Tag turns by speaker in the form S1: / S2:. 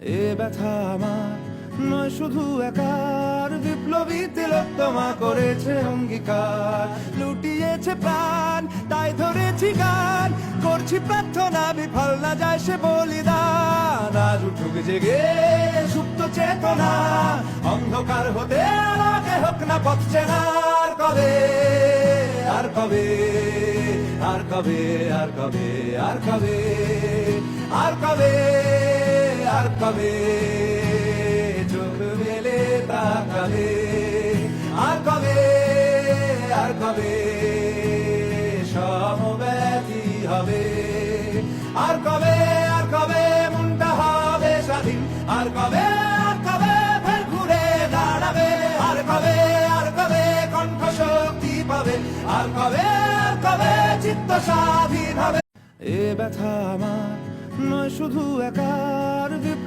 S1: এ ব্যথা আমার নয় শুধু একার, বিপ্লবী তিলোত্তমা করেছে অঙ্গীকার। লুটিয়েছে প্রাণ তাই ধরেছি গান, করছি প্রার্থনা বিফল না যায় সে বলিদান। আজ উঠুক জেগে সুপ্ত চেতনা, অন্ধকার হতে আলোকে হোক না পথ চেনা। আর কবে, আর কবে, আর কবে, আর কবে, আর কবে, আর কবে, আর কবে চোখ মেলে তাকাবে। আর কবে, আর কবে সমব্যথী হবে। আর কবে, আর কবে মনটা হবে স্বাধীন। আর কবে, আর কবে ফের ঘুরে দাঁড়াবে। আর কবে, আর কবে কণ্ঠ শক্তি পাবে। আর কবে, আর কবে চিত্ত স্বাধীন হবে। এ ব্যথা আমার নয় শুধু একার,